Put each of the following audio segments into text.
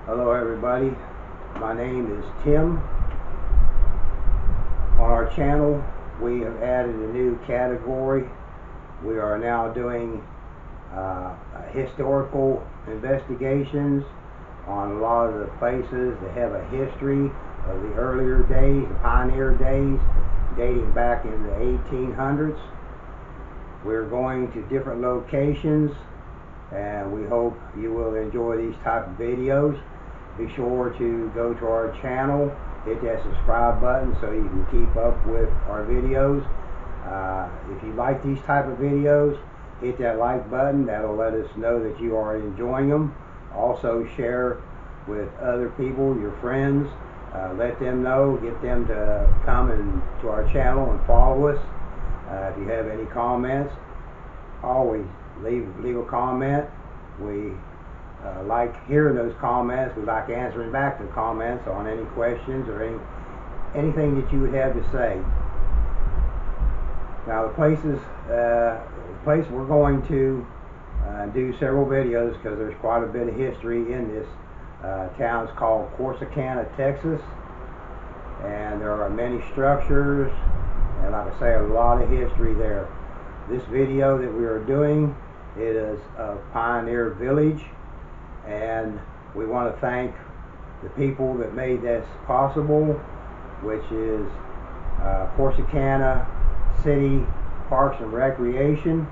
Hello everybody, my name is Tim. On our channel we have added a new category. We are now doing historical investigations on a lot of the places that have a history of the earlier days, the pioneer days, dating back in the 1800s. We're going to different locations and we hope you will enjoy these type of videos. Be sure to go to our channel, hit that subscribe button so you can keep up with our videos. If you like these type of videos, hit that like button. That'll let us know that you are enjoying them. Also share with other people, your friends. Let them know, get them to come to our channel and follow us. If you have any comments, always leave a comment. We like hearing those comments. We like answering back the comments on any questions or anything that you would have to say. Now the place we're going to do several videos because there's quite a bit of history in this town. It's called Corsicana, Texas, and there are many structures and, like I say, a lot of history there. This video that we are doing, it is of Pioneer Village, and we want to thank the people that made this possible, which is Corsicana City Parks and Recreation,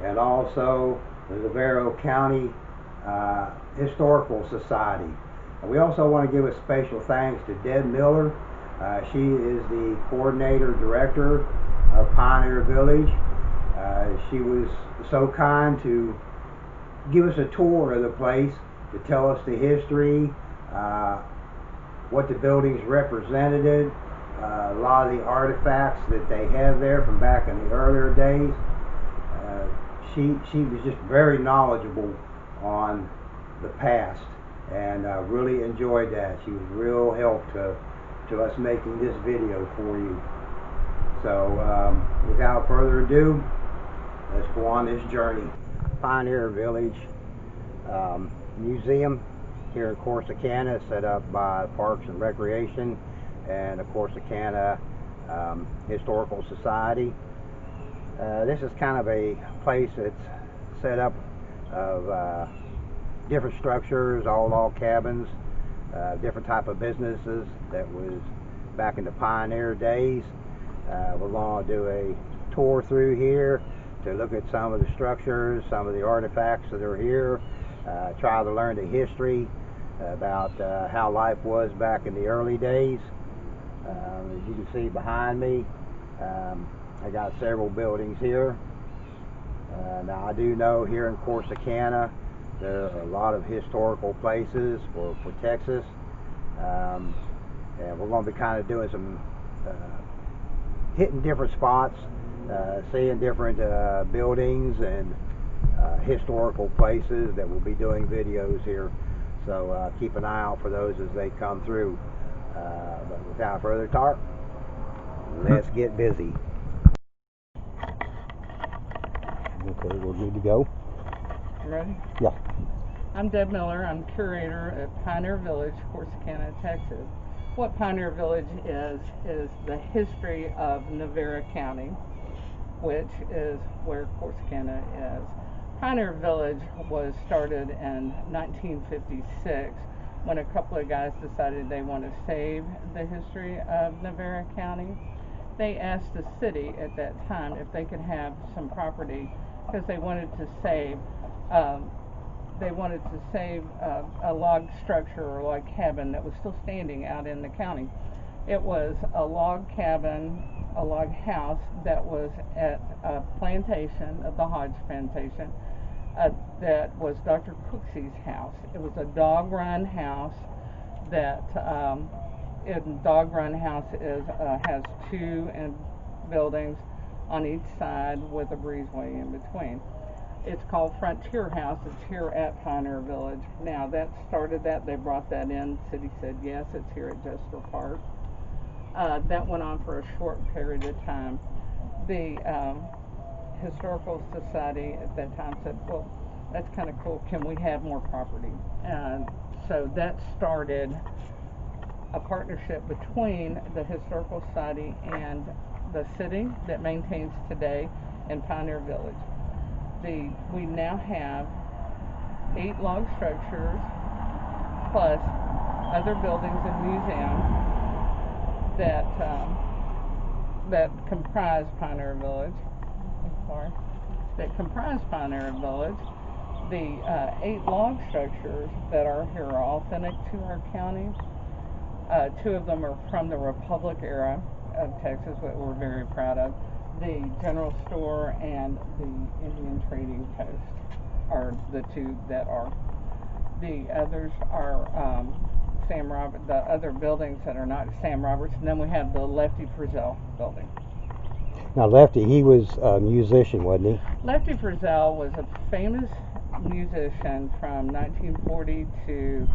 and also the Navarro County Historical Society. And we also want to give a special thanks to Deb Miller. She is the coordinator director of Pioneer Village. She was so kind to give us a tour of the place, to tell us the history, what the buildings represented, a lot of the artifacts that they have there from back in the earlier days. She was just very knowledgeable on the past, and really enjoyed that. She was real help to us making this video for you. So without further ado, let's go on this journey. Pioneer Village Museum here in Corsicana, set up by Parks and Recreation and the Corsicana Historical Society. This is kind of a place that's set up of different structures, all log cabins, different type of businesses that was back in the pioneer days. We're going to do a tour through here to look at some of the structures, some of the artifacts that are here, try to learn the history about how life was back in the early days. As you can see behind me, I got several buildings here. Now I do know here in Corsicana there are a lot of historical places for Texas, and we're going to be kind of doing some hitting different spots, seeing different buildings and historical places that we'll be doing videos here. So keep an eye out for those as they come through. But without further talk, let's get busy. Okay, we're good to go. Ready? Yeah. I'm Deb Miller. I'm curator at Pioneer Village, Corsicana, Texas. What Pioneer Village is the history of Navarro County, which is where Corsicana is. Pioneer Village was started in 1956 when a couple of guys decided they want to save the history of Navarro County. They asked the city at that time if they could have some property because they wanted to save a log structure or log cabin that was still standing out in the county. It was a log cabin, a log house that was at a plantation, the Hodge plantation, that was Dr. Cooksey's house. It was a dog-run house that dog-run house has two buildings on each side with a breezeway in between. It's called Frontier House. It's here at Pioneer Village. Now they brought that in. City said yes, it's here at Jester Park. That went on for a short period of time. The Historical Society at that time said, well, that's kind of cool. Can we have more property? so that started a partnership between the Historical Society and the city that maintains today in Pioneer Village. We now have 8 log structures plus other buildings and museums that comprise Pioneer Village. I'm sorry. That comprise Pioneer Village. The 8 log structures that are here are authentic to our county. 2 of them are from the Republic era of Texas, that we're very proud of. The General Store and the Indian Trading Post are the 2 that are. The others are Sam Roberts. The other buildings that are not Sam Roberts. And then we have the Lefty Frizzell building. Now, Lefty, he was a musician, wasn't he? Lefty Frizzell was a famous musician from 1940 to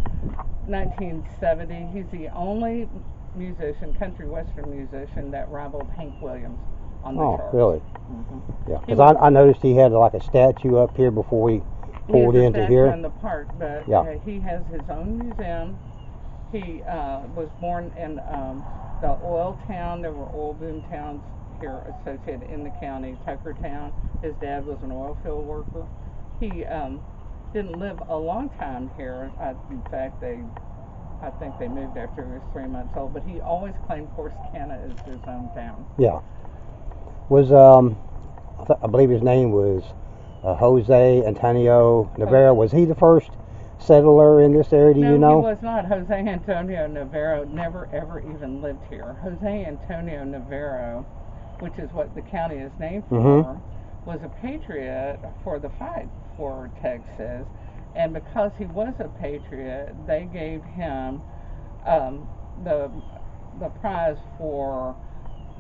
1970. He's the only musician, country western musician, that rivaled Hank Williams on the charts. Oh, really? Mm-hmm. Yeah, because I noticed he had like a statue up here before we pulled into here. In the park, but he has his own museum. He was born in the oil town. There were oil boom towns here associated in the county, Tuckertown. His dad was an oil field worker. He didn't live a long time here. In fact, I think they moved after he was 3 months old, but he always claimed Corsicana as his hometown. Yeah. Was, I believe his name was Jose Antonio Navarro. Was he the first settler in this area, do you know? No, he was not. Jose Antonio Navarro never ever even lived here. Jose Antonio Navarro, which is what the county is named for, was a patriot for the fight for Texas. And because he was a patriot, they gave him the prize for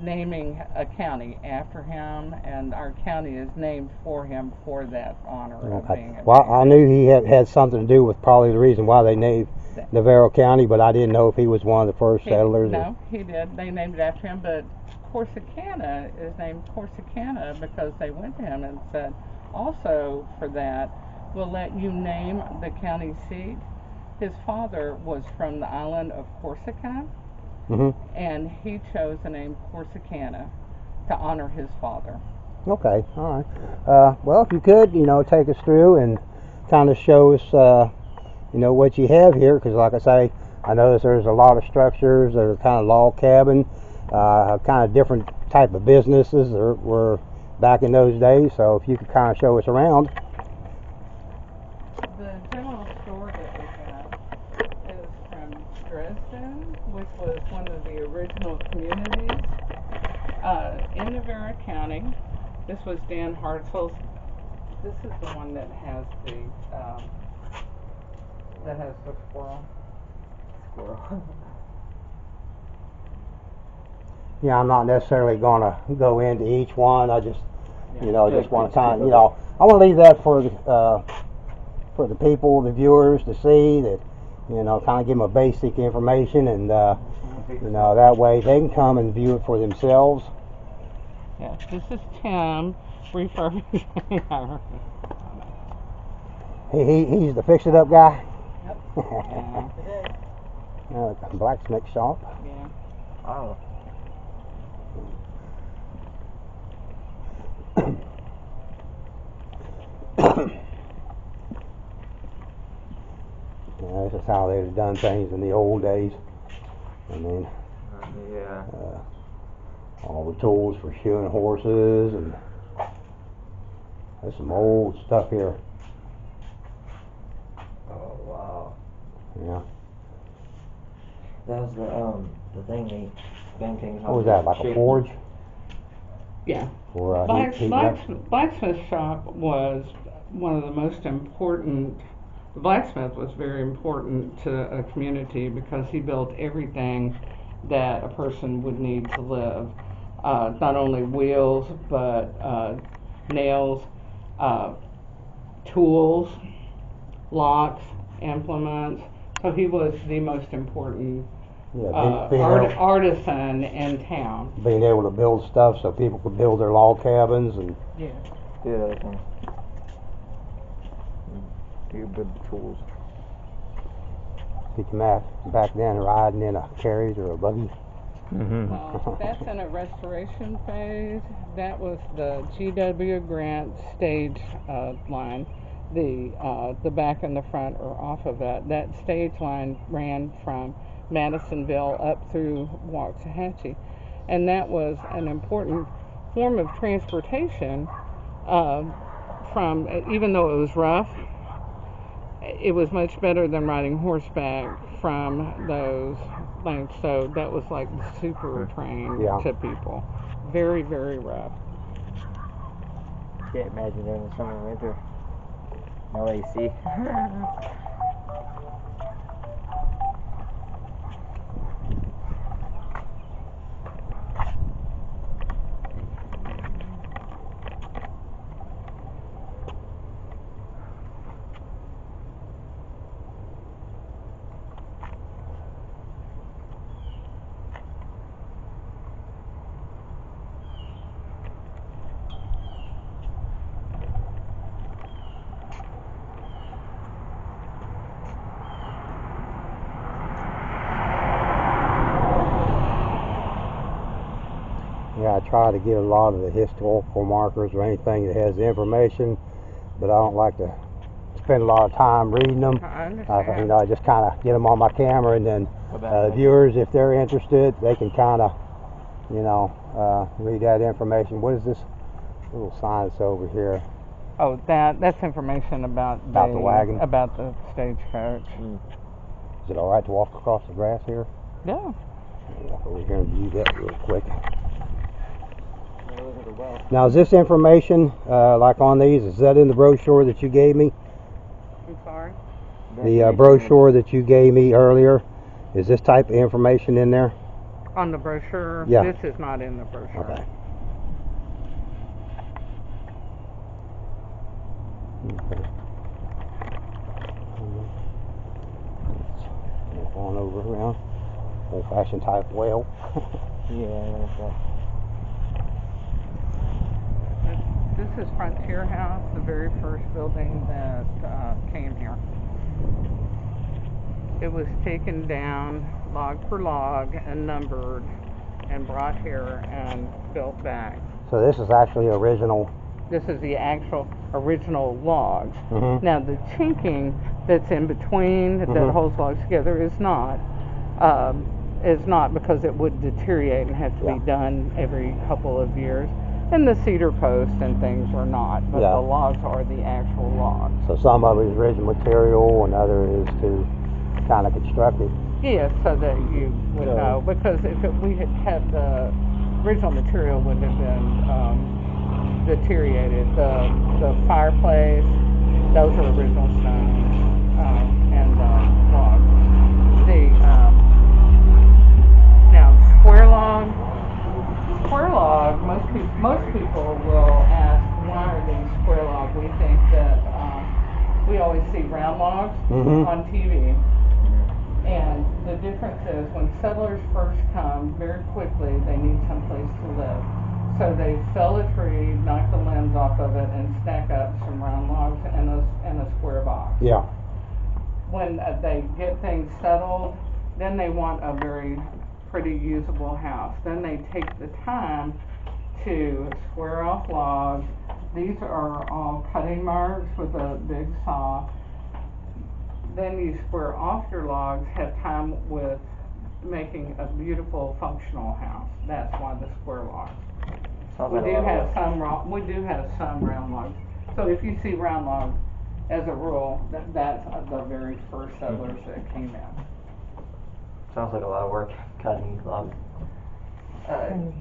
naming a county after him, and our county is named for him for that honor of being a Well, I knew he had something to do with probably the reason why they named Navarro County, but I didn't know if he was one of the first settlers. No, he did. They named it after him, but Corsicana is named Corsicana because they went to him and said, also for that, we'll let you name the county seat. His father was from the island of Corsica, and he chose the name Corsicana to honor his father. Okay, all right. Well, if you could, take us through and kind of show us, what you have here, because like I say, I notice there's a lot of structures that are kind of log cabin, kind of different type of businesses that were back in those days. So if you could kind of show us around. The general store that we have is from Dresden, which was one of the original communities in Navarro County. This was Dan Hartzell's. This is the one that has the squirrel. Yeah, I'm not necessarily going to go into each one. I just, just want to kind of, I want to leave that for the people, the viewers, to see that, kind of give them a basic information, and that way they can come and view it for themselves. Yeah, this is Tim refurbishing our. He's the fix-it-up guy. Yep. Blacksmith shop. Yeah. Oh. This is how they'd have done things in the old days. I mean, all the tools for shoeing horses, and there's some old stuff here. Oh wow. Yeah. That was the thing they Ben King's. What was that, like a forge? Yeah. For Blacksmith shop was one of the most important. The blacksmith was very important to a community because he built everything that a person would need to live. Not only wheels, but nails, tools, locks, implements. So he was the most important artisan in town. Being able to build stuff so people could build their log cabins and. Yeah. Yeah, they can. You build the tools. Could you imagine back then riding in a carriage or a buggy? That's in a restoration phase. That was the G.W. Grant stage line. The back and the front are off of it. That stage line ran from Madisonville up through Waxahachie, and that was an important form of transportation. From even though it was rough, it was much better than riding horseback from those lanes. So that was like the super train to people. Very, very rough. Can't imagine during the summer and winter. No AC. Yeah, I try to get a lot of the historical markers or anything that has information, but I don't like to spend a lot of time reading them. I understand. I just kind of get them on my camera, and then viewers, if they're interested, they can kind of, read that information. What is this little sign that's over here? Oh, that's information about the wagon? About the stagecoach. Is it all right to walk across the grass here? Yeah. I'll walk over here and view that real quick. Now, is this information, like on these, is that in the brochure that you gave me? I'm sorry? The brochure that you gave me earlier, is this type of information in there? On the brochure? Yeah. This is not in the brochure. Okay. Let's move on over around. Old-fashioned type well. Yeah, that's right. This is Frontier House, the very first building that came here. It was taken down log per log and numbered and brought here and built back. So this is actually original. This is the actual original logs. Mm-hmm. Now the chinking that's in between that holds logs together is not because it would deteriorate and have to be done every couple of years. And the cedar posts and things are not, but the logs are the actual logs. So some of it is original material, and other is to kind of construct it. Yes, so that you would know, because if we had the original material would have been deteriorated. The fireplace, those are original stones and logs. Now square log, most people will ask, why are these square log? We think that we always see round logs on TV. And the difference is when settlers first come, very quickly they need someplace to live. So they fell a tree, knock the limbs off of it, and stack up some round logs in a square box. Yeah. When they get things settled, then they want a very pretty usable house. Then they take the time to square off logs. These are all cutting marks with a big saw. Then you square off your logs, have time with making a beautiful functional house. That's why the square logs. We do have some round logs. So if you see round logs, as a rule, that's the very first settlers that came in. Sounds like a lot of work cutting these logs.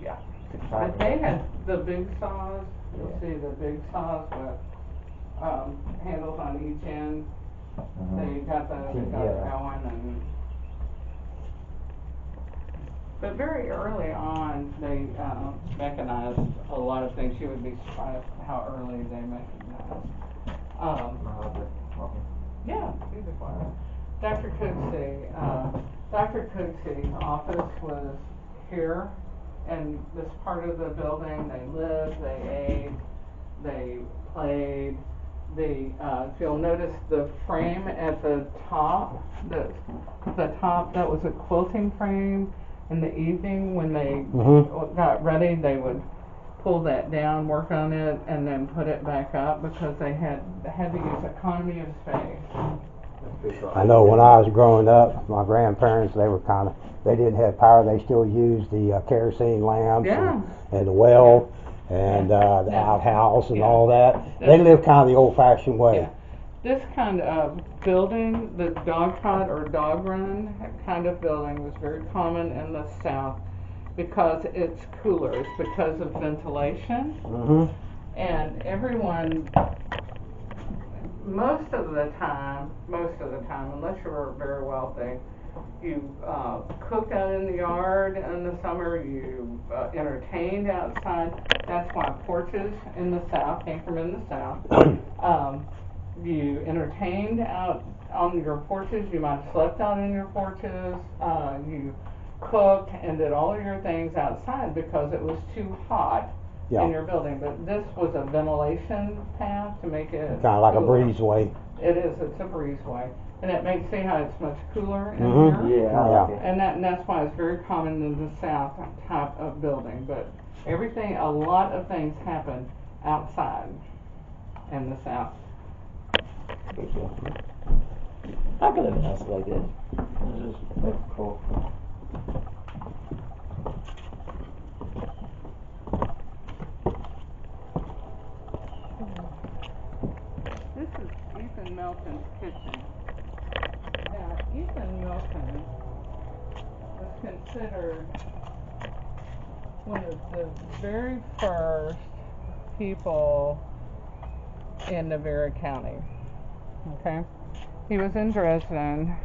Yeah. But they had the big saws. You'll see the big saws with handles on each end. They got it going, but very early on they mechanized a lot of things. You would be surprised how early they mechanized. Yeah, be quiet. Dr. Cooksey's office was here in this part of the building. They lived, they ate, they played. If you'll notice the frame at the top, the top, that was a quilting frame. In the evening when they got ready, they would pull that down, work on it, and then put it back up because they had to use economy of space. I know when I was growing up, my grandparents, they didn't have power. They still used the kerosene lamps and the well and the outhouse and all that. They lived kind of the old-fashioned way. Yeah. This kind of building, the dog trot or dog run kind of building was very common in the South because it's cooler. It's because of ventilation. And everyone, most of the time, unless you were very wealthy, you cooked out in the yard in the summer, you entertained outside. That's why porches in the South came from in the South. You entertained out on your porches. You might have slept out in your porches. You cooked and did all of your things outside because it was too hot in your building. But this was a ventilation path to make it kind of like cooler. a breezeway. It is. It's a breezeway. And it makes, see how it's much cooler in here? Yeah, I like it. And that's why it's very common in the South type of building. But a lot of things happen outside in the South. Pretty cool. I could live in a house like this. That's cool. This is Ethan Melton's kitchen. Now, Ethan Melton was considered one of the very first people in Navarro County. Okay? He was in Dresden.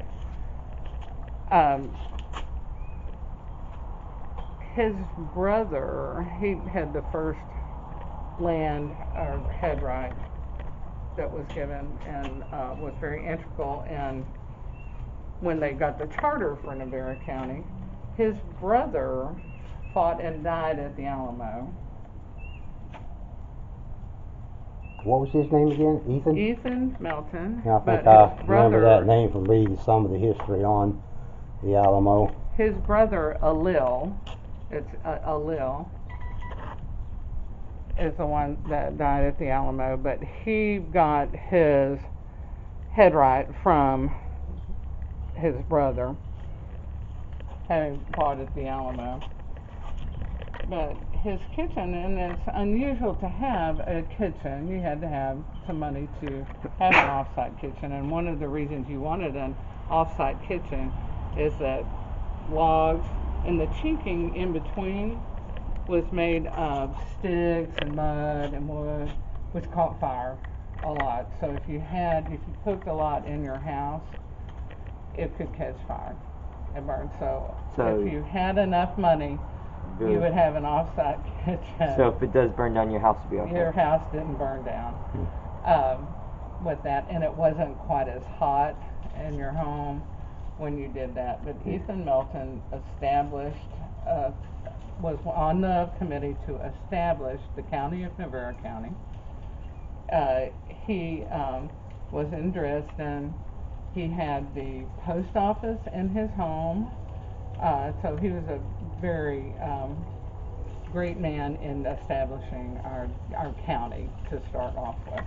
His brother, he had the first land or head right that was given and was very integral in when they got the charter for Navarro County. His brother fought and died at the Alamo. What was his name again? Ethan? Ethan Melton. Yeah, I think I remember that name from reading some of the history on the Alamo. His brother, Alil, Alil, is the one that died at the Alamo, but he got his head right from his brother, having fought at the Alamo. But his kitchen, and it's unusual to have a kitchen. You had to have some money to have an off-site kitchen, and one of the reasons you wanted an off-site kitchen is that logs and the chinking in between was made of sticks and mud and wood, which caught fire a lot. So if you cooked a lot in your house, it could catch fire and burn. So if you had enough money, you would have an off-site kitchen. So if it does burn down, your house would be okay. Your house didn't burn down with that, and it wasn't quite as hot in your home when you did that. But Ethan Melton was on the committee to establish the county of Navarro County. He was in Dresden. He had the post office in his home. So he was a very great man in establishing our county to start off with.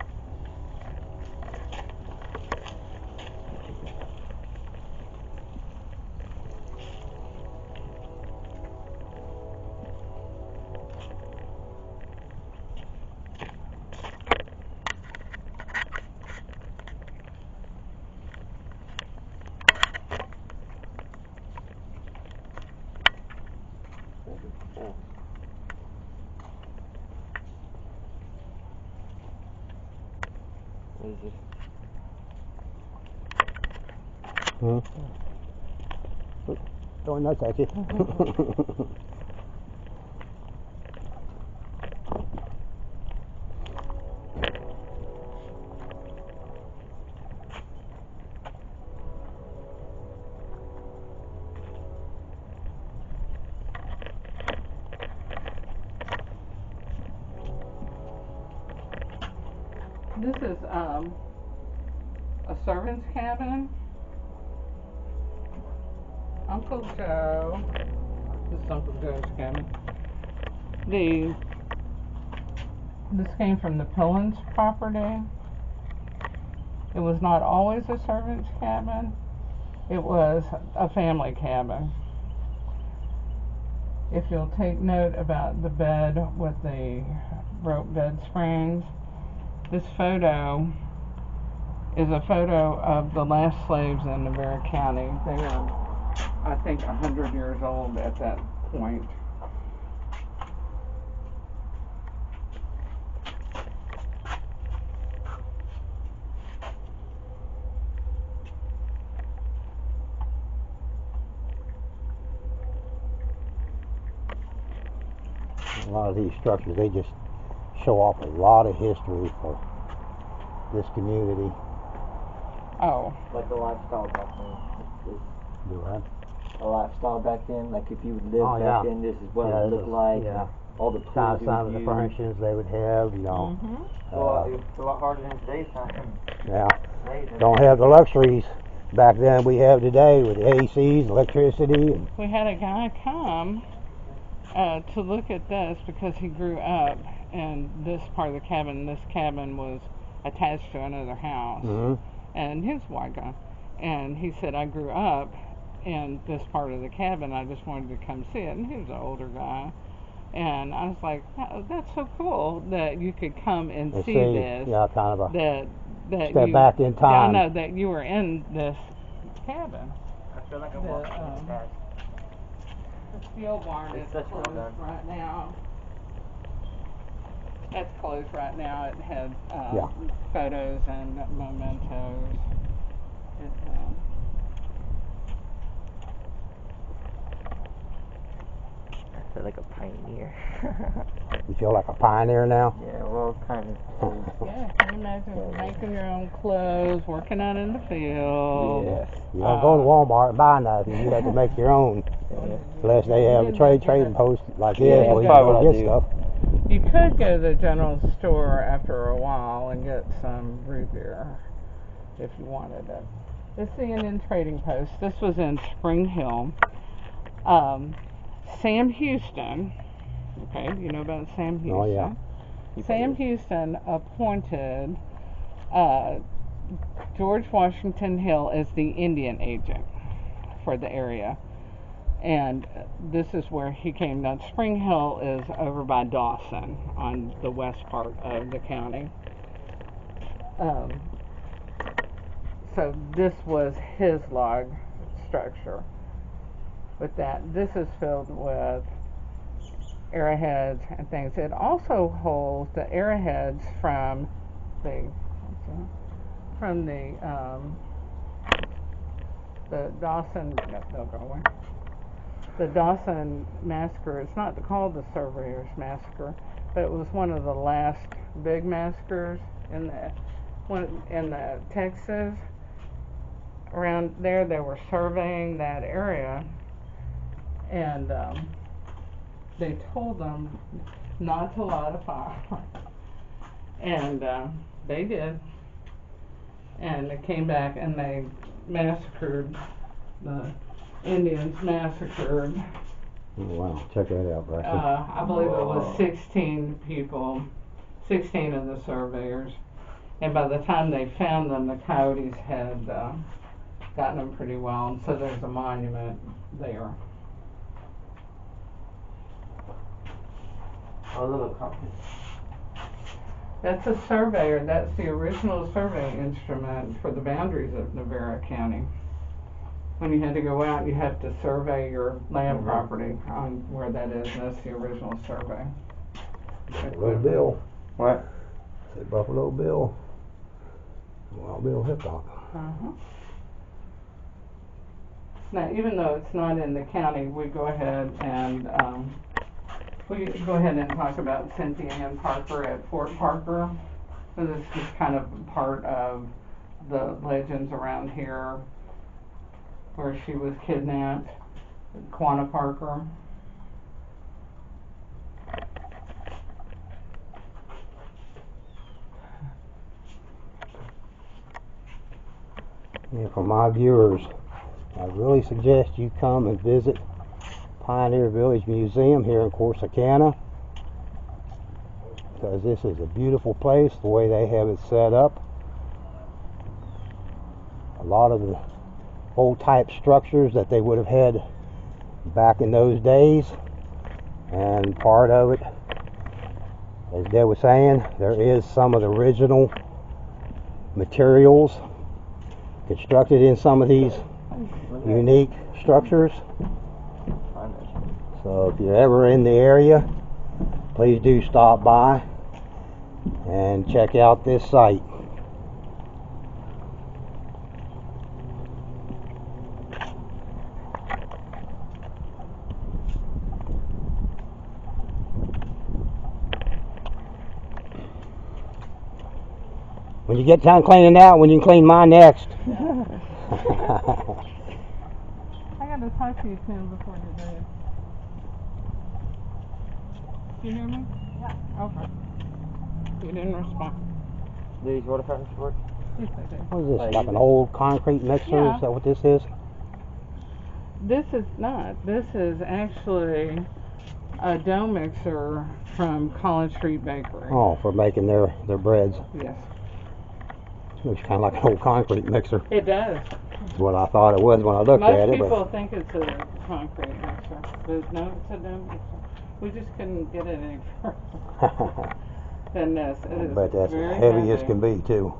What is this? Throwing nuts at you. This is a servant's cabin. Uncle Joe. This is Uncle Joe's cabin. This came from the Pillins property. It was not always a servant's cabin. It was a family cabin. If you'll take note about the bed with the rope bed springs, this photo is a photo of the last slaves in Navarro County. They were, I think, 100 years old at that point. A lot of these structures, they just show off a lot of history for this community. Oh. Like the lifestyle back then. Do that. The lifestyle back then, like if you would live back then, this is what it looked like. Yeah. All the Kind tools of some of the furnishings they would have, you know. Well, it's a lot harder than today's time. Yeah. Don't have the luxuries back then we have today with the ACs, electricity. And we had a guy come to look at this because he grew up in this part of the cabin. This cabin was attached to another house, and he was a white guy. And he said, I grew up in this part of the cabin. I just wanted to come see it. And he was an older guy. And I was like, that's so cool that you could come and see this. Yeah, kind of a that step back in time. I know that you were in this cabin. I feel like I'm walking in the past. The steel barn is closed right now. That's closed right now. It had photos and mementos. I feel like a pioneer. You feel like a pioneer now? Yeah, well, kind of. Yeah, can you imagine making your own clothes, working out in the field? Yes. You don't go to Walmart and buy nothing. You have to make your own. Unless they have a trading post like this where you can get stuff. You could go to the general store after a while and get some root beer if you wanted it. This is the Indian Trading Post. This was in Spring Hill. Sam Houston, okay, you know about Sam Houston? Oh, yeah. Sam Houston appointed George Washington Hill as the Indian agent for the area. And this is where he came down. Spring Hill is over by Dawson on the west part of the county. So this was his log structure. With that, this is filled with arrowheads and things. It also holds the arrowheads from the Dawson. They'll go away. The Dawson massacre. It's not called the Surveyors Massacre, but it was one of the last big massacres in the Texas. Around there, they were surveying that area, and they told them not to light a fire, and they did. And they came back and they massacred the Indians. Massacred. Oh, wow, check that out, Braxton. I believe it was 16 people, 16 of the surveyors. And by the time they found them, the coyotes had gotten them pretty well. And so there's a monument there. A little compass. That's a surveyor. That's the original survey instrument for the boundaries of Navarro County. When you had to go out, you had to survey your land property on where that is, and that's the original survey. Buffalo Bill. What? Say Buffalo Bill. Wild Bill hip hop. Now, even though it's not in the county, we go ahead and talk about Cynthia Ann Parker at Fort Parker. So this is kind of part of the legends around here, where she was kidnapped, Quanah Parker. Yeah, for my viewers, I really suggest you come and visit Pioneer Village Museum here in Corsicana, because this is a beautiful place the way they have it set up. A lot of the old type structures that they would have had back in those days, and part of it, as Deb was saying, there is some of the original materials constructed in some of these unique structures. So if you're ever in the area, please do stop by and check out this site. When you get time cleaning out, when you can clean mine next. I got to talk to you soon before you leave. You hear me? Yeah. Okay. You didn't respond. These water fountains work? Yes, I did. What is this, like an old concrete mixer? Yeah. Is that what this is? This is not. This is actually a dough mixer from College Street Bakery. Oh, for making their breads. Yes. Looks kind of like an old concrete mixer. It does. Is what I thought it was when I looked Most at it. people think it's a concrete mixer, but no, it's a dough mixer. We just couldn't get it any further than this. It is But that's very as heavy as can be too.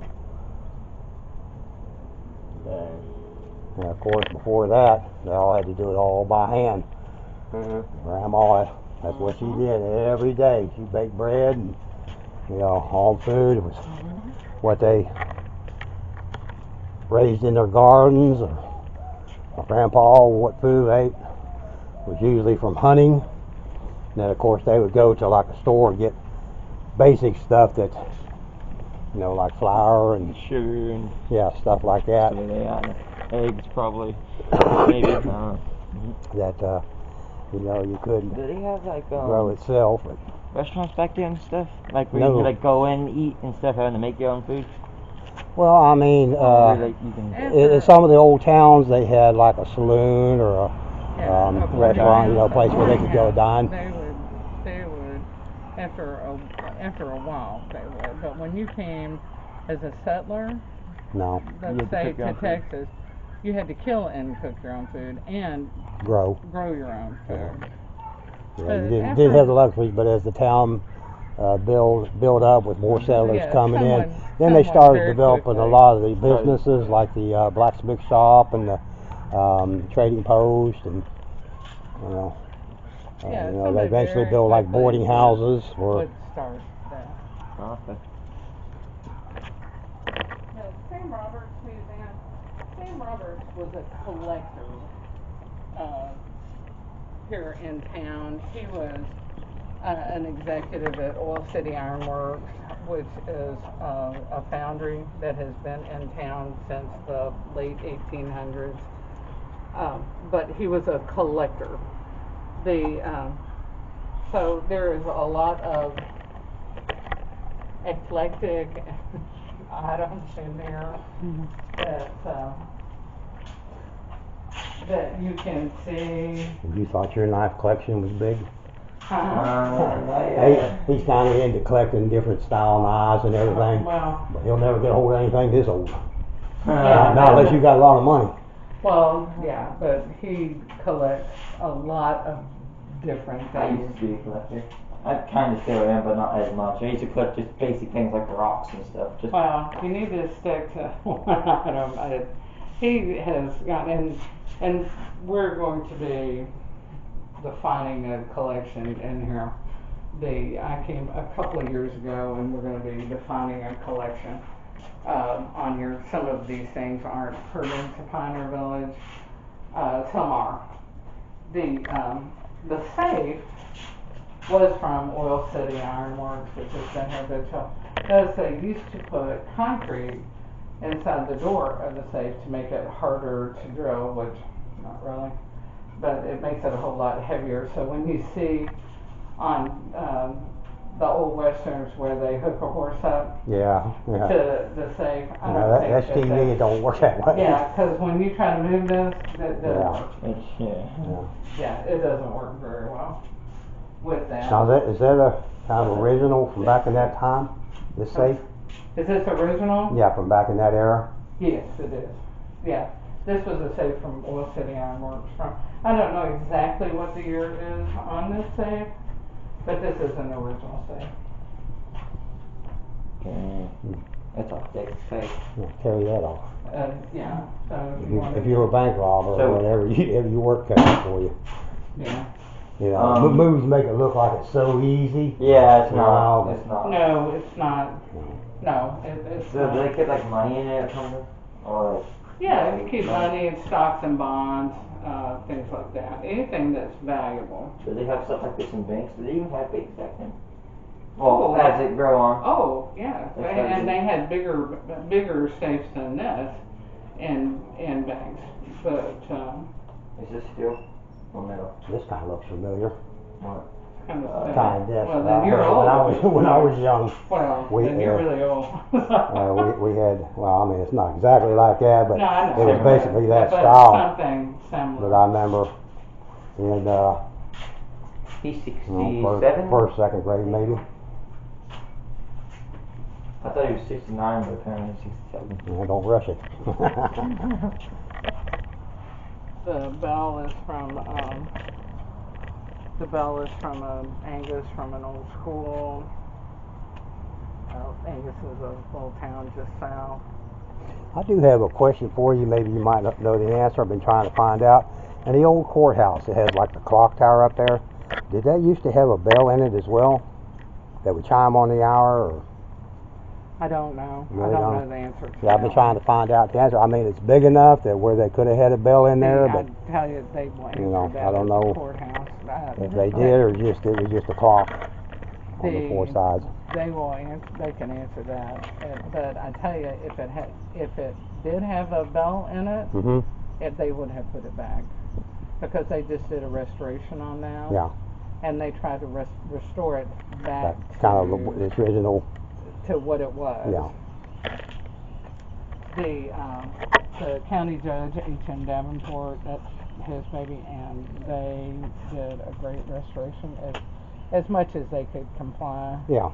And of course, before that, they all had to do it all by hand. Grandma, that's what she did every day. She baked bread and, you know, all food. It was what they raised in their gardens. Or my grandpa, what food they ate was usually from hunting. And then, of course, they would go to like a store and get basic stuff that, you know, like flour and sugar and stuff like that. Eggs probably. Maybe. That you know, you couldn't Did they have like grow itself. But restaurants back there and stuff? Like where No. you could like go in, eat and stuff, having to make your own food? well, I mean, Where, like, you can in some of the old towns, they had like a saloon or a a restaurant, you know, place where they could go dine. They would, after a while, they would. But when you came as a settler, No, let's say to Texas, you had to kill and cook your own food and grow. your own food. Yeah, you didn't have the luxury, but as the town build up with more settlers coming in, then they started developing a lot of the businesses like the blacksmith shop and the trading post, and you know, they eventually built like boarding houses would start that. Okay. Sam Roberts Museum. Sam Roberts was a collector here in town. He was an executive at Oil City Iron Works, which is a foundry that has been in town since the late 1800s. But he was a collector. So there is a lot of eclectic items in there that you can see. You thought your knife collection was big? Yeah. He's kind of into collecting different style knives and everything. Well, But he'll never get a hold of anything this old. yeah. Not unless you got a lot of money. Well, yeah, but he collects a lot of different I things. used to be a collector. I kind of still am, but not as much. I used to collect just basic things like rocks and stuff. Just Well, you need to stick to one item. He has gotten, and we're going to be defining a collection in here. I came a couple of years ago, and we're going to be defining a collection on here. Some of these things aren't pertinent to Pioneer Village. Some are. The safe was from Oil City Iron Works, which has been here good till. Notice they used to put concrete inside the door of the safe to make it harder to drill, which not really, but it makes it a whole lot heavier. So when you see on the old westerns where they hook a horse up Yeah, yeah. to the safe. I No, don't think that's TV. It don't work that way. Yeah, because when you try to move this, that doesn't Yeah. work. Yeah. Yeah, it doesn't work very well with that. Now is that a kind of original from back in that time? This safe? Is this original? Yeah, from back in that era. Yes, it is. Yeah, this was a safe from Oil City Iron Works. I don't know exactly what the year is on this safe, but this is an original safe. That's a thick safe. Yeah, carry that off. Yeah. So If you're a bank robber So- or whatever, your work cut out for you. Yeah. You know, movies make it look like it's so easy. Yeah, it's No. not. It's not. No, it's not. No, it's So do not. they keep like money in it or something? Or like? Yeah, you keep money in stocks and bonds, things like that. Anything that's valuable. Do they have stuff like this in banks? Do they even have banks back then? Well, as it grow on. Oh, yeah. That's They had bigger safes than this in banks. But Is this steel or metal? This kind of looks familiar. What? kind of Kind of this. Well, then you're old. When I was young, Well, we, then you're really old. we had. Well, I mean, it's not exactly like that, but No, I know. it was basically that But style something similar. that I remember. And He's you know, 67? first, second grade maybe. I thought he was 69, but apparently he's 67. Yeah, don't rush it. The bell is from Angus from an old school. Angus is a little town just south. I do have a question for you. Maybe you might not know the answer. I've been trying to find out. In the old courthouse, it had like the clock tower up there. Did that used to have a bell in it as well that would chime on the hour? Or? I don't know. You I really don't don't? know the answer to Yeah, I've been that trying to find out the answer. I mean, it's big enough that where they could have had a bell in there, but I tell you, they won't you know, answer I that don't at the know courthouse. if they did or just it was just a clock on the four sides. They will answer. They can answer that. But I tell you, if it did have a bell in it, Mm-hmm. they would have put it back because they just did a restoration on that. Yeah. And they tried to restore it back That's kind of the original. to what it was. Yeah. The county judge, H.M. Davenport, that's his baby, and they did a great restoration as much as they could comply Yeah.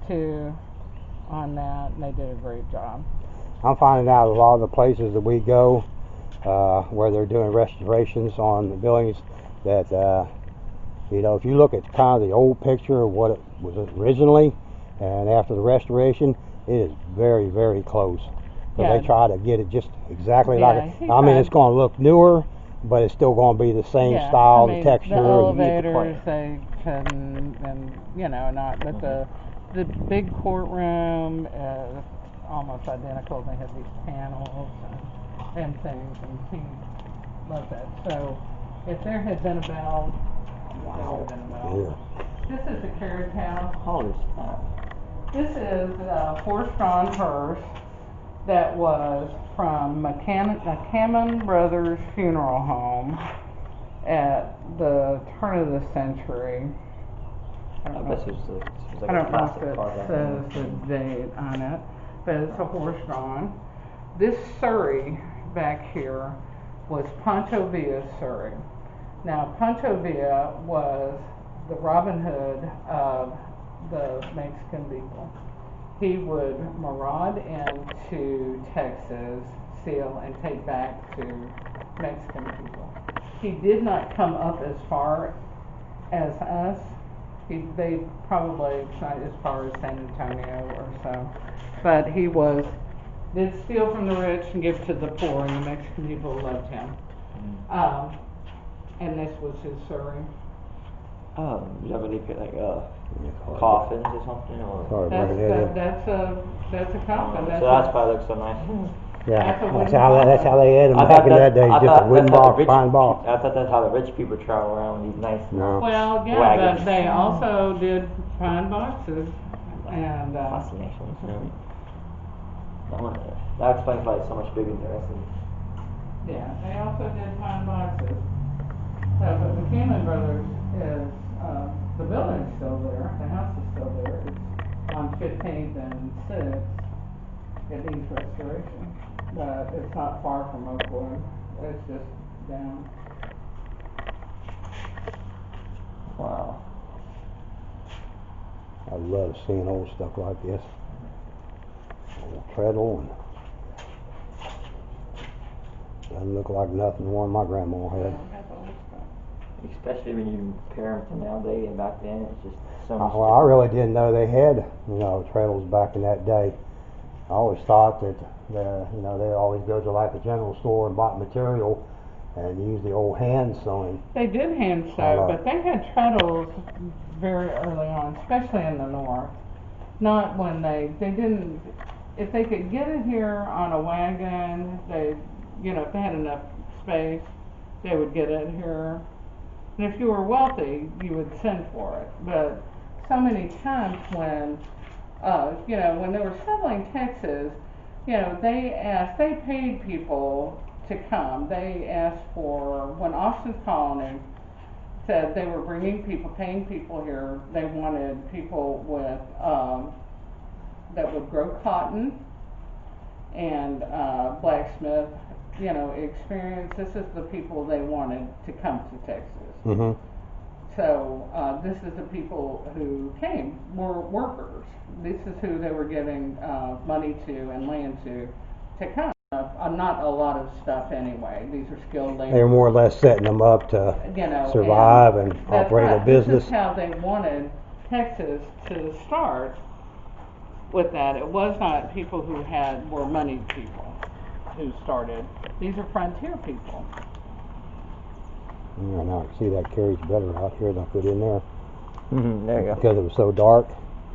to on that, and they did a great job. I'm finding out a lot of the places that we go where they're doing restorations on the buildings that you know, if you look at kind of the old picture of what it was originally and after the restoration, it is very, very close. Because they try to get it just exactly like it. I mean, it's going to look newer, but it's still going to be the same style, the texture. The elevators, they can, and you know, not. But the big courtroom is almost identical. They have these panels and things, and he loved that. So, if there had been a bell, there would have been a bell. This is the carriage house. Holy snap. This is a horse-drawn hearse that was from McCammon Brothers Funeral Home at the turn of the century. I don't know if it says the date on it, but it's a horse-drawn. This Surrey back here was Pancho Villa's Surrey. Now, Pancho Villa was the Robin Hood of the Mexican people. He would maraud into Texas, steal, and take back to Mexican people. He did not come up as far as us. They probably not as far as San Antonio or so. But he did steal from the rich and give to the poor, and the Mexican people loved him. And this was his Surrey. You ever look at like coffins or something? Or? That's a coffin. So that's why it looks so nice. Yeah, that's how they had them back in that day, just a wooden box, pine box. I thought that's how the rich people travel around with these nice Well, yeah, wagons. but they also did pine boxes and Fascination. That explains why it's so much bigger than the rest of them. yeah, they also did pine boxes. But McCammon Brothers is The building's still there, the house is still there, it's on 15th and 6th, it needs restoration, but it's not far from Oakwood, it's just down. Wow. I love seeing old stuff like this. Old treadle, and doesn't look like nothing one my grandma had. That's old stuff. Especially when you compare them to nowadays and back then, it's just so much. Well, I really didn't know they had, treadles back in that day. I always thought that, they always go to like a general store and bought material and use the old hand sewing. They did hand sew, but they had treadles very early on, especially in the north. Not when they didn't, if they could get it here on a wagon, if they had enough space, they would get it here. And if you were wealthy, you would send for it. But so many times when they were settling Texas, they paid people to come. They asked for, when Austin's colony said they were bringing people, paying people here, they wanted people with, that would grow cotton and blacksmith, experience. This is the people they wanted to come to Texas. Mm-hmm. So this is the people who came, were workers. This is who they were giving money to and land to come. Not a lot of stuff anyway. These are skilled labor. They were more or less setting them up to survive and operate a business. This is how they wanted Texas to start with that. It was not people who were moneyed people who started. These are frontier people. Yeah, now I can see that carries better out here than I put in there. Mm-hmm, there you go. Because it was so dark,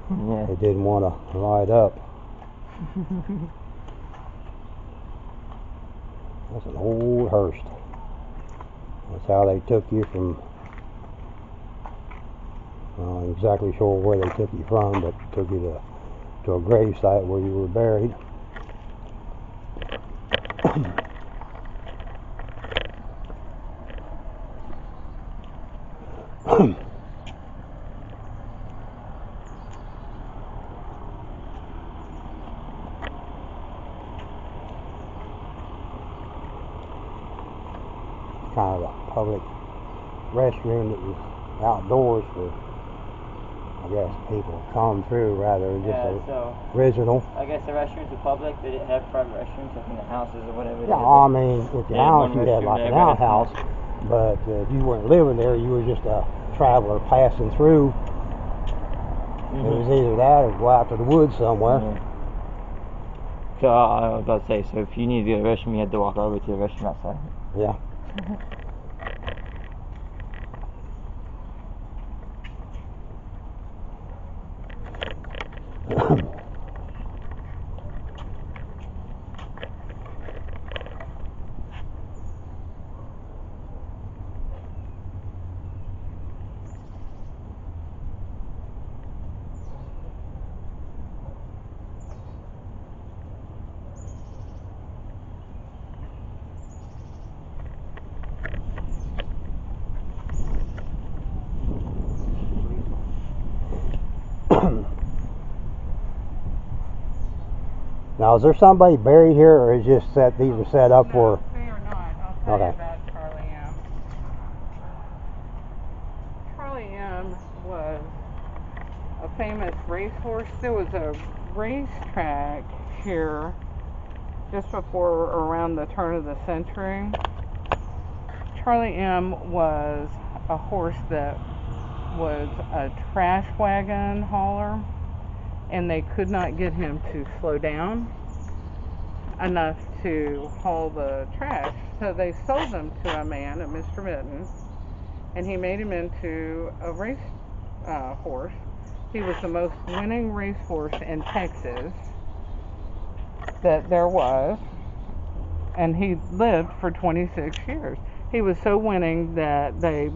yeah. It didn't want to light up. That's an old hearse. That's how they took you from, I'm not exactly sure where they took you from, but took you to a grave site where you were buried. Kind of a public restroom that was outdoors for, I guess, people to come through rather than just original. I guess the restrooms are public. They didn't have private restrooms like in the houses or whatever. Yeah, I mean, at your house you had like an outhouse, but if you weren't living there, you were just a traveler passing through. Mm-hmm. It was either that or go out to the woods somewhere. Mm-hmm. So I was about to say, so if you needed to go to the restroom, you had to walk over to the restroom outside. Yeah. Now, is there somebody buried here, or is just that these are set up for? No, they are not. I'll tell you about Charlie M. Charlie M. was a famous racehorse. There was a racetrack here just before around the turn of the century. Charlie M. was a horse that was a trash wagon hauler, and they could not get him to slow down enough to haul the trash. So they sold him to a man, a Mr. Mitten, and he made him into a race horse. He was the most winning racehorse in Texas that there was, and he lived for 26 years. He was so winning that they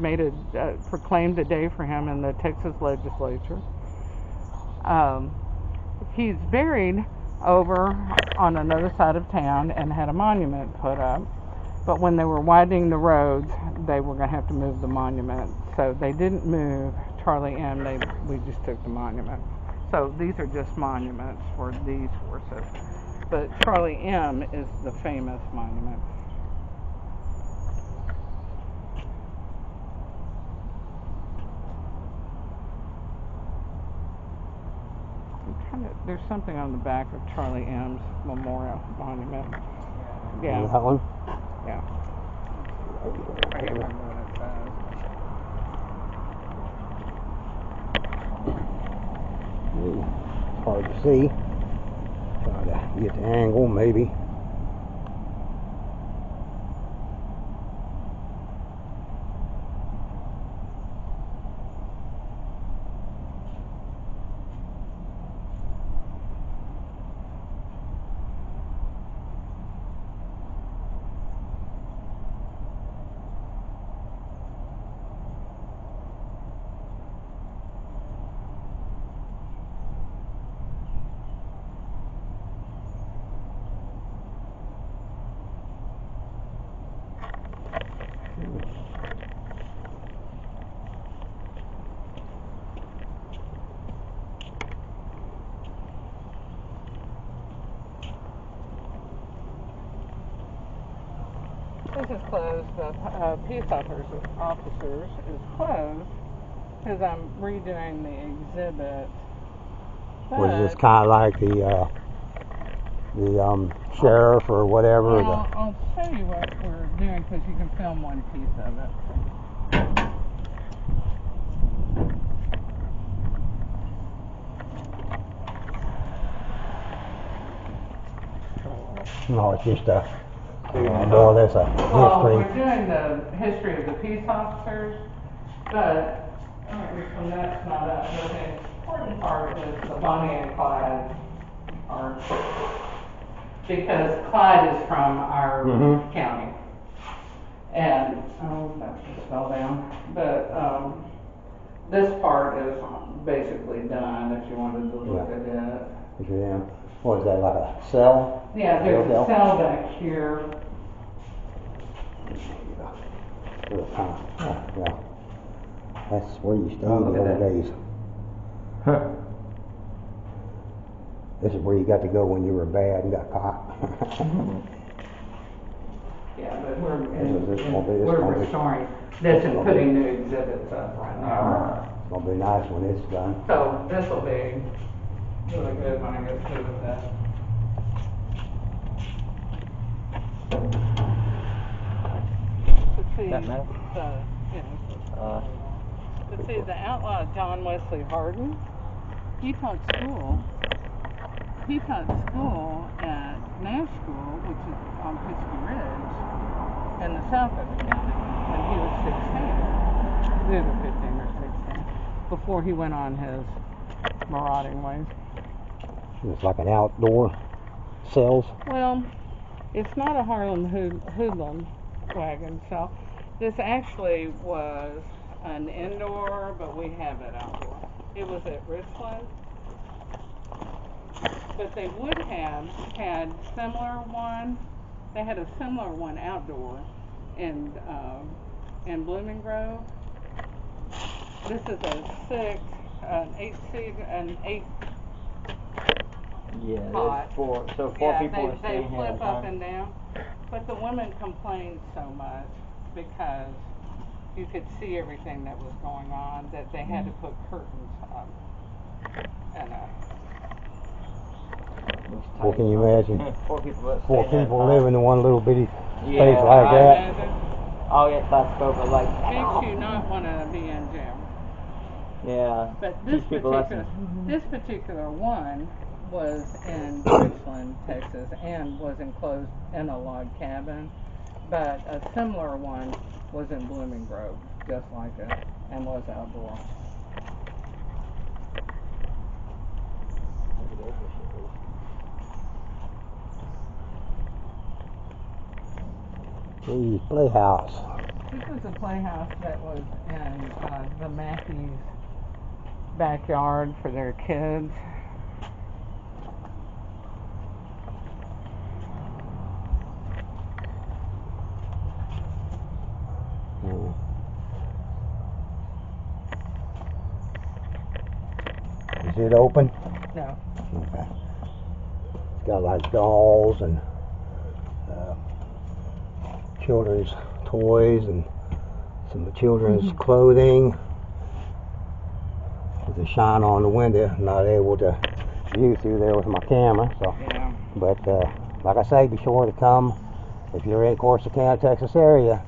proclaimed a day for him in the Texas legislature. He's buried over on another side of town and had a monument put up. But when they were widening the roads, they were going to have to move the monument. So they didn't move Charlie M. We just took the monument. So these are just monuments for these horses. But Charlie M. is the famous monument. There's something on the back of Charlie M.'s memorial monument. Yeah. That one? Yeah. I can't remember what it says. It's hard to see. Try to get the angle, maybe. This is closed. The peace officers is closed because I'm redoing the exhibit. Was this kind of like the sheriff or whatever? Well, I'll show you what we're doing because you can film one piece of it. No, it's just more or less a Well, history. we're doing the history of the peace officers, but that's not up. But the important part is the Bonnie and Clyde part, because Clyde is from our county, and that just fell down. But this part is basically done. If you wanted to look at it. Yeah. What is that, like a cell? Yeah, there's a cell back here. Yeah. That's where you stayed in the old days. Huh. This is where you got to go when you were bad and got caught. Yeah, but we're restoring this and putting new exhibits up right now. It's gonna be nice when it's done. So this will be really good when I go through with that. See the outlaw John Wesley Hardin. He taught school at Nash School, which is on Whiskey Ridge in the south of the county when he was 16. Either 15 or 16. Before he went on his marauding ways. It's like an outdoor cells. Well, it's not a Harlem hoodlum wagon, so this actually was an indoor, but we have it outdoor. It was at Richland, but they would have had similar one. They had a similar one outdoor in Blooming Grove. This is an eight. Yeah, Hot. four people are staying here. They flip up and down. But the women complained so much because you could see everything that was going on that they had to put curtains up. And Well, can you imagine? Four people living in one little bitty space like I that? imagine. Oh, yeah, that's over like. Makes you not want to be in jail. Yeah. But this particular one was in Richland, Texas, and was enclosed in a log cabin. But a similar one was in Blooming Grove, just like it, and was outdoor. Geez, playhouse. This was a playhouse that was in the Matthews' backyard for their kids. Is it open? No. Okay. It's got like dolls and children's toys and some children's clothing. With the shine on the window, I'm not able to view through there with my camera. So, Yeah. but like I say, be sure to come if you're in Corsicana, Texas area.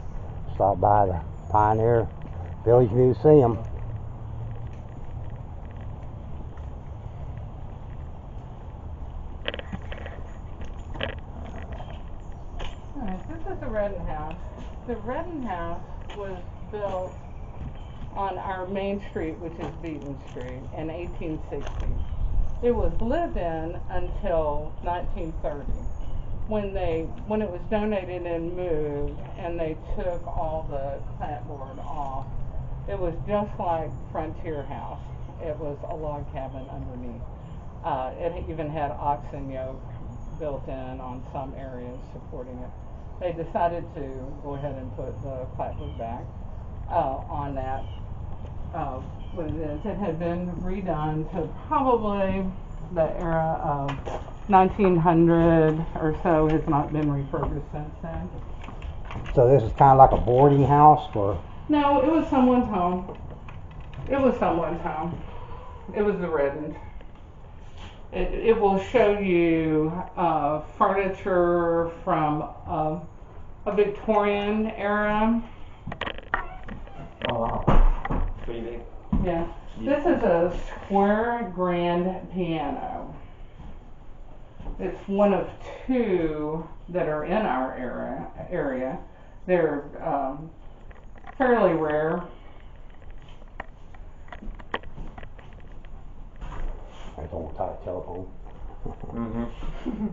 Stop by the Pioneer Village Museum. Alright, this is the Redden House. The Redden House was built on our main street, which is Beaton Street, in 1860. It was lived in until 1930, when it was donated and moved, and they took all the clapboard off. It was just like Frontier House. It was a log cabin underneath. It even had oxen yoke built in on some areas supporting it. They decided to go ahead and put the clapboard back on that. What it is, it had been redone to probably the era of 1900 or so. Has not been refurbished since then. So this is kind of like a boarding house for. No, it was someone's home. It was someone's home. It was the Reddens. It will show you furniture from a Victorian era. Oh wow. Pretty big. Yeah. This is a square grand piano. It's one of two that are in our area. They're fairly rare. That's old type telephone. Mm-hmm.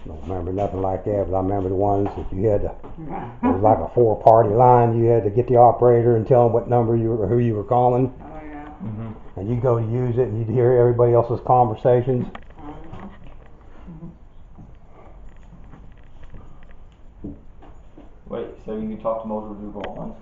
Don't remember nothing like that, but I remember the ones that you had to. It was like a 4-party line. You had to get the operator and tell them what number you were, who you were calling, Oh yeah. Mm-hmm. and you go to use it, and you'd hear everybody else's conversations. Wait, so you can talk to multiple people at once?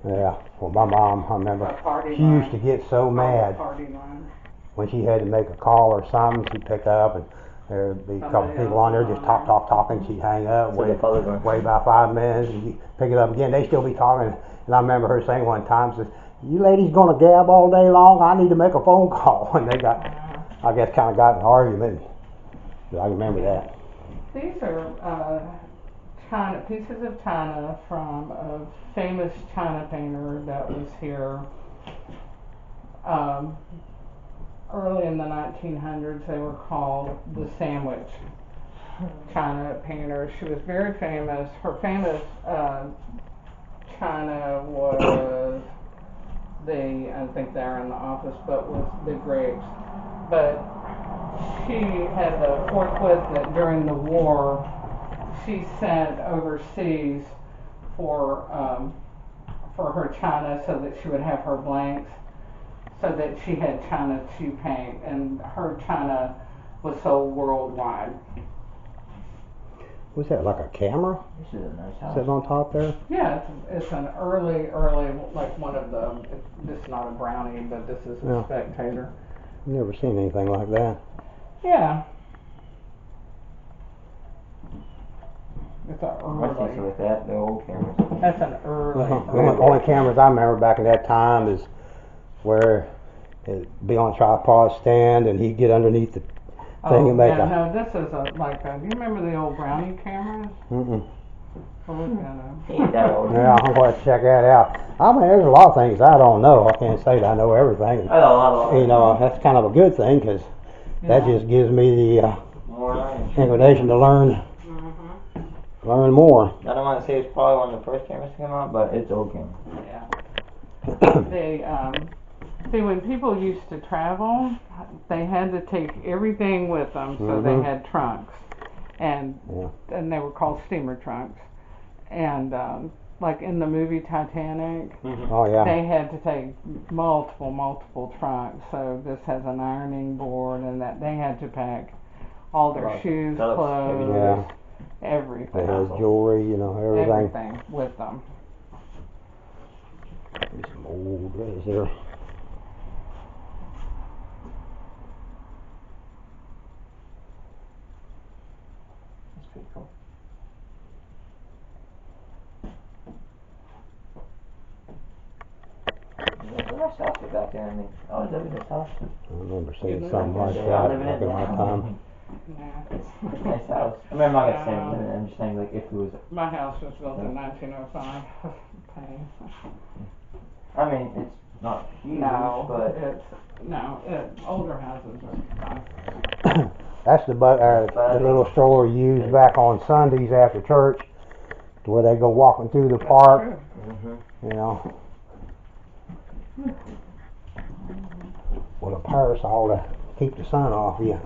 Yeah. Well, my mom, I remember, A party she line. used to get so mad Party line. when she had to make a call or something. She'd pick up, and there'd be a couple Somebody people on there else just was on talking. She'd hang up, So the public are. wait about 5 minutes, and you pick it up again. They still be talking. And I remember her saying one time, says, "You ladies gonna gab all day long? I need to make a phone call." And they got, I guess, kind of got in an argument. But I remember that. These are china, pieces of china from a famous china painter that was here early in the 1900s. They were called the Sandwich China painters. She was very famous. Her famous china was I think they're in the office, but was the grapes. But she had the forthwith that during the war she sent overseas for her china so that she would have her blanks, so that she had china to paint, and her china was sold worldwide. Was that like a camera This is a nice house. sitting on top there? Yeah, it's an early, like one of the. This is not a brownie, but this is a Yeah. Spectator. Never seen anything like that. Yeah. It's an I think so early. with that, the old cameras. That's an early. The only cameras I remember back in that time is where it'd be on a tripod stand, and he'd get underneath the thing Oh, and make yeah, a. no, this is like a. Do you remember the old brownie cameras? Mm-mm. Well, look at them. Ain't that old. Yeah, I'm going to check that out. I mean, there's a lot of things I don't know. I can't say that I know everything. I got a lot of. You know, that's kind of a good thing, because that Yeah. just gives me the More learning. inclination to learn Mhm. more. I don't want to say it's probably one of the first cameras to come out, but it's old camera. Yeah. They see, when people used to travel, they had to take everything with them, so they Mhm. had trunks, and Yeah. they were called steamer trunks, and like in the movie Titanic. Oh, yeah. They had to take multiple trunks. So this has an ironing board, and that they had to pack all their Right. shoes, That looks clothes, heavy. Yeah. everything, It has jewelry, you know, everything. everything with them. There's some old days here. nice outfit back there. I mean, I was living in this house. I remember seeing Yeah, something like I that live in back it in my now. time. Yeah. It's a nice house. I mean, I'm not gonna say Yeah. anything. I'm just saying, like, if it was. My house was built in 1905. Pain. I mean, it's not huge, No, but older houses are fine. That's the little stroller used back on Sundays after church, to where they go walking through the park. True. You know, with a parasol to keep the sun off you.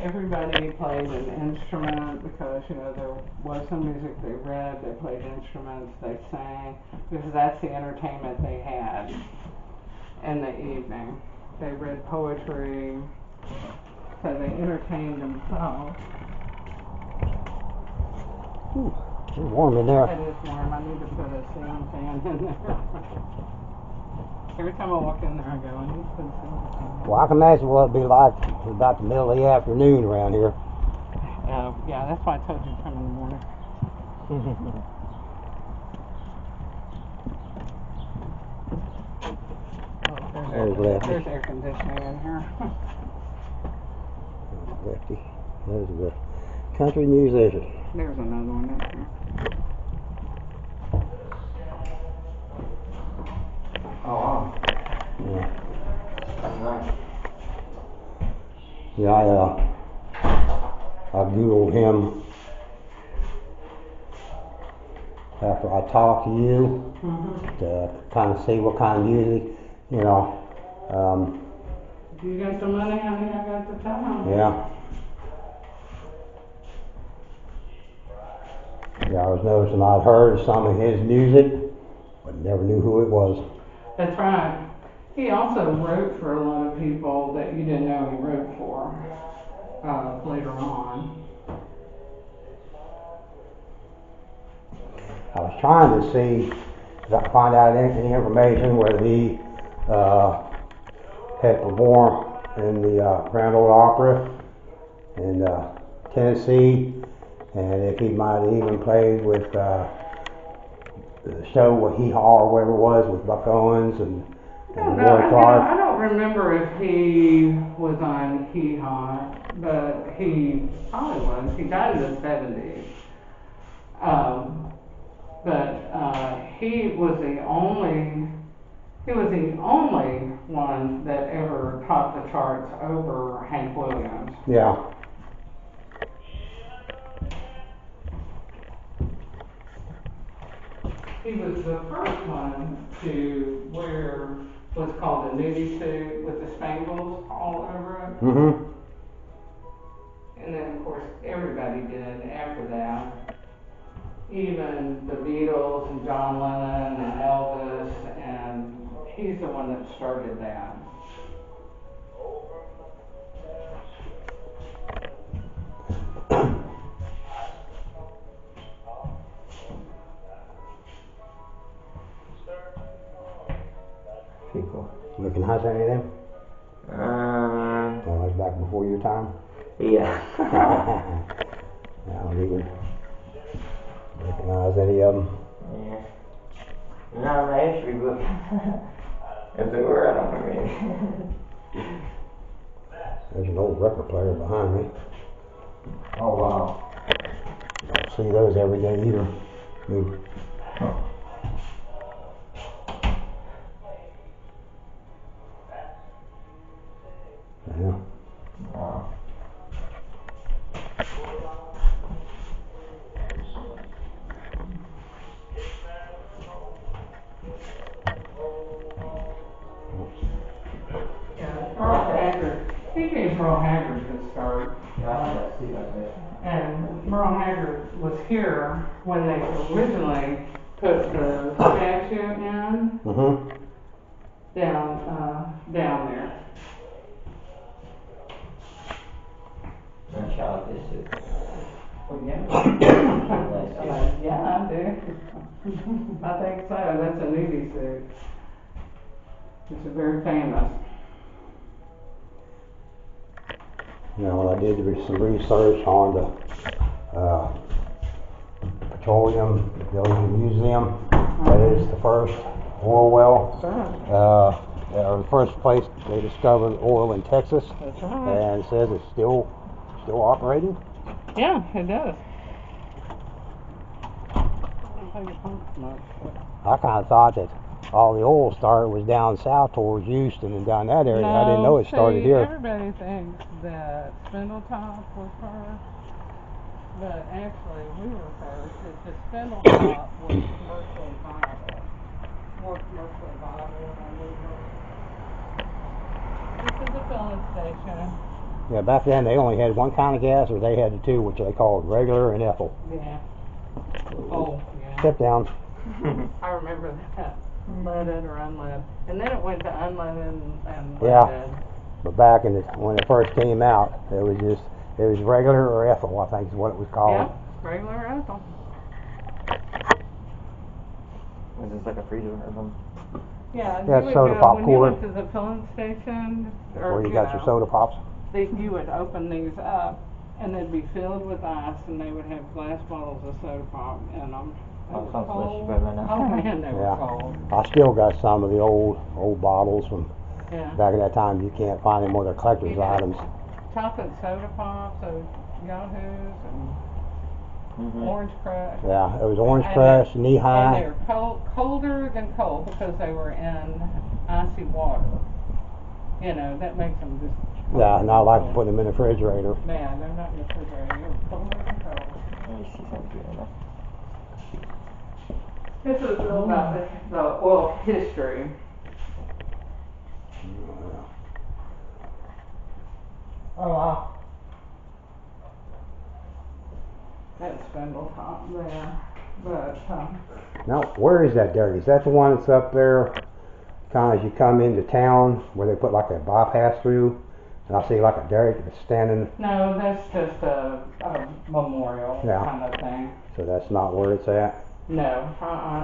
Everybody played an instrument because, there was some music they read, they played instruments, they sang, because that's the entertainment they had in the evening. They read poetry, so they entertained themselves. It's warm in there. It is warm. I need to put a ceiling fan in there. Every time I walk in there, I go, I need to put a ceiling fan. Well, I can imagine what it'd be like about the middle of the afternoon around here. Yeah, that's why I told you to come in the morning. There's air conditioning in here. Lefty. There's the country musician. There's another one in here. Oh wow. Yeah. That's nice. Yeah, I Googled him after I talked to you to kind of see what kind of music, If you got the money, honey, I got the time. Yeah, I was noticing I'd heard some of his music, but never knew who it was. That's right. He also wrote for a lot of people that you didn't know he wrote for later on. I was trying to see if I could find out any information whether he had performed in the Grand Ole Opera in Tennessee, and if he might have even played with the show with Hee Haw or whatever it was with Buck Owens and Roy Clark. I don't remember if he was on Hee Haw, but he probably was. He died in the 70s. He was the only one that ever topped the charts over Hank Williams. Yeah. He was the first one to wear what's called a nudie suit with the spangles all over it. And then, of course, everybody did after that. Even the Beatles and John Lennon and Elvis, and he's the one that started that. Pretty cool. Recognize any of them? Oh, that's back before your time? Yeah. I don't even recognize any of them. Yeah. Not in my history book. If there were, I don't remember any. There's an old record player behind me. Oh wow. Don't see those every day either. Yeah. Wow. Merle Haggard. He gave Merle Haggard his start. And Merle Haggard was here when they originally put the statue in down there. Nice shot this too. Well, yeah. Yeah, I do. I think so. That's a nudie suit. It's very famous. You know, when I did some research on the Petroleum Building Museum. That is the first oil well. Or the first place they discovered oil in Texas. That's right. And it says it's still operating. Yeah, it does. I kind of thought that all the oil started was down south towards Houston and down that area. I didn't know it started here. Everybody thinks that Spindletop was first, but actually we were first. It's just Spindletop was commercially viable. More commercially viable than we were. This is a filling station. Yeah, back then they only had one kind of gas, or they had the two, which they called regular and ethyl. Yeah. Oh, yeah. Sit down. I remember that. Leaded or unleaded. And then it went to unleaded and Yeah. leaded. But back when it first came out, it was regular or ethyl, I think is what it was called. Yeah, regular ethyl. Is this like a freezer or something? Yeah, Yeah, you would soda go, pop when cooler. you went to the filling station, or Where you got your soda pops. you would open these up, and they'd be filled with ice, and they would have glass bottles of soda pop in them. Oh, sounds much better than that. Oh man, they were Yeah. cold. I still got some of the old bottles from Yeah. back at that time. You can't find them more. They're collector's You got items. chocolate soda pops, those Yahoos, and Orange Crush. Yeah, it was Orange Crush, knee And high. they were colder than cold because they were in icy water. You know, that makes them just colder Yeah, and I than like cold. to put them in the refrigerator. Man, they're not in the refrigerator. They're colder than cold. Let me see something here now. This is all about the oil history. Oh wow. That's Spindletop there. But Now, where is that derrick? Is that the one that's up there, kind of as you come into town, where they put like a bypass through? And I see like a derrick that's standing. no, that's just a memorial Yeah. kind of thing. So that's not where it's at. No,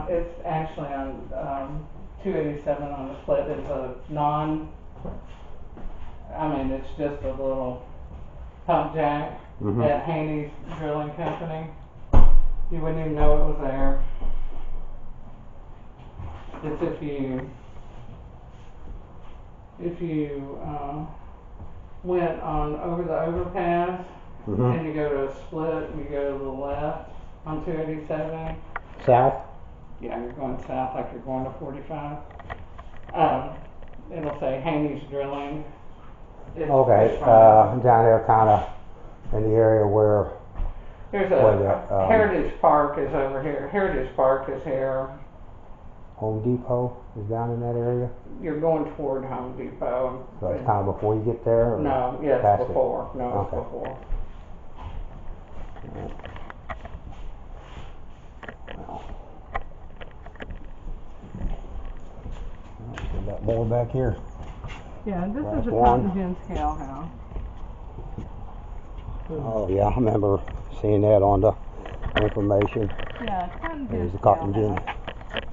it's actually on 287 on the split. It's it's just a little pump jack at Haney's Drilling Company. You wouldn't even know it was there. It's if you went on over the overpass and you go to a split and you go to the left on 287. South? Yeah, you're going south like you're going to 45. It'll say Haney's Drilling. Okay, down there kind of in the area where There's the, Heritage Park is over here. Heritage Park is here. Home Depot is down in that area. You're going toward Home Depot. So it's kind of before you get there? Or No, yes, past it? before. No, it's Okay. before. We got more back here. Yeah, this Last is the one. Cotton Gin Scale House. Oh yeah, I remember seeing that on the information. Yeah, Cotton Gin There's the Scale cotton gin. House.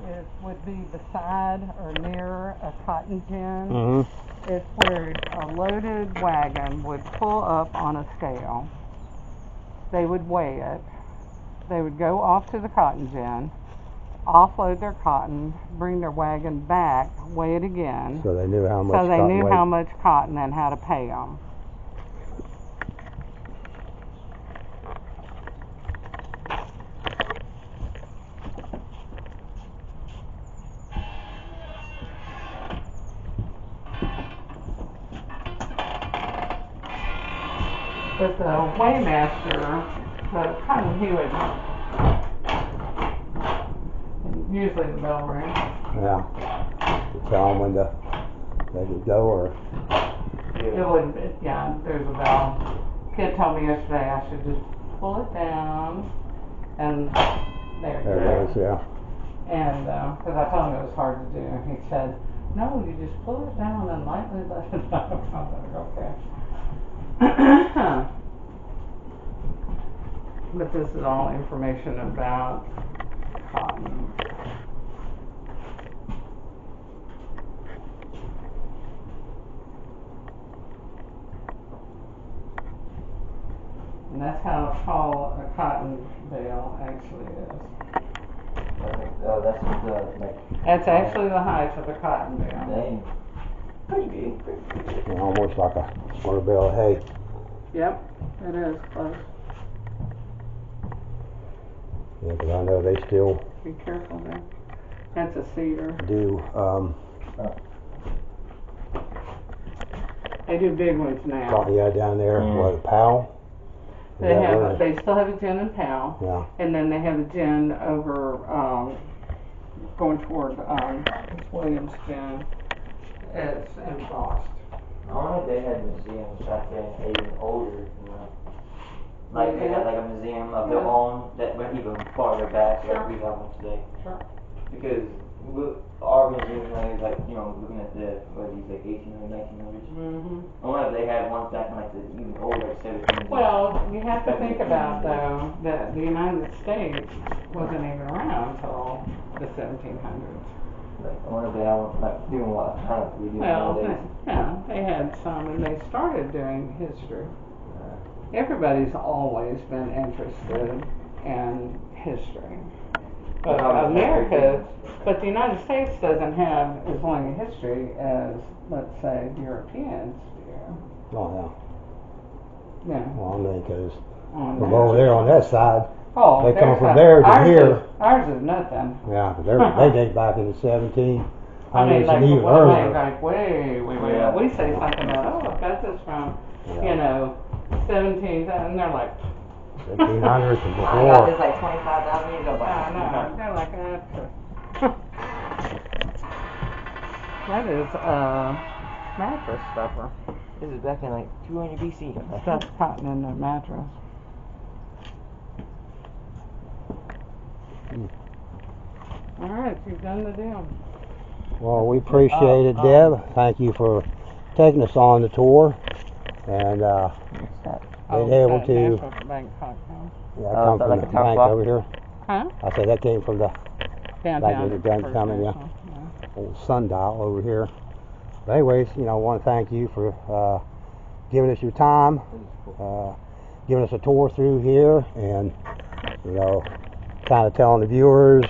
It would be beside or near a cotton gin. Mm-hmm. It's where a loaded wagon would pull up on a scale. They would weigh it. They would go off to the cotton gin, offload their cotton, bring their wagon back, weigh it again. So they knew how much So they cotton knew weight. how much cotton and how to pay them. But the weighmaster, the cotton, he would, usually the bell rings. Yeah. To tell them when they could go or. It would, yeah, there's a bell. Kid told me yesterday I should just pull it down, and there There it is, yeah. And, because I told him it was hard to do, and he said, no, you just pull it down and lightly let it out. I was like, okay. But this is all information about cotton. And that's how tall a cotton bale actually is. Oh, that's the, like. That's actually the height of a cotton bale. Dang. Pretty big. You know, almost like a square bale of hay. Yep, it is close. Yeah, because I know they still Be careful there. That's a cedar. do. They do big ones now. Yeah, down there, what, Powell? Is They that have. where They still have a gin in Powell. Yeah. And then they have a gin over going toward Williams Gin. It's embossed. I wonder if they had museums back then, even older, you know. Like they had like a museum of their own that went even farther back, like we have one today. Sure. Because our museum now is like, you know, looking at the, what are these, like 1800s, 1900s. Mm-hmm. I wonder if they had ones back in like the even older, like 1700s. Well, you have to think about though that the United States wasn't even around until the 1700s. Like, I wonder if they have like doing what kind of we do Well, nowadays. yeah, they had some, and they started doing history. Everybody's always been interested in history. But the United States doesn't have as long a history as, let's say, the Europeans do. Oh, Yeah. yeah. Well, I mean, because On from that. over there on that side, Oh, they come there's from a- there to ours here. Ours is nothing. Yeah, but they date back in the 1700s I mean, like, and even well, earlier. like way. Yeah. We say something about, oh, that's just from, Yeah. you know, 17, and they're like, 1700s and I got this before. like 25,000 years ago. I know. They're like, that is mattress stuffer. This is back in like 200 BC. Stuff cotton in the mattress. All right, you've done the deal. Well, we appreciate it, Deb. Thank you for taking us on the tour and being able to. National Bank cocktail. Yeah, come from like the a town bank clock? over here. Huh? I said that came from the Downtown. Like the First National, yeah. Old sundial over here. But anyways, you know, I want to thank you for giving us your time, giving us a tour through here, and you know, kind of telling the viewers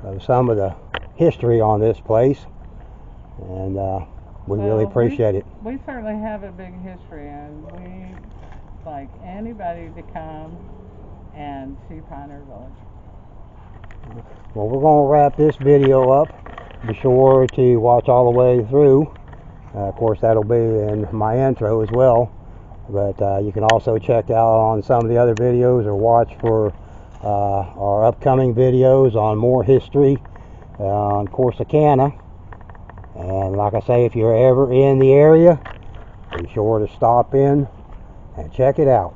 of some of the history on this place, and we really appreciate it. We certainly have a big history, and we like anybody to come and see Pioneer Village. Well, we're going to wrap this video up. Be sure to watch all the way through. Of course, that'll be in my intro as well. But you can also check out on some of the other videos or watch for our upcoming videos on more history on Corsicana. And like I say, if you're ever in the area, be sure to stop in and check it out.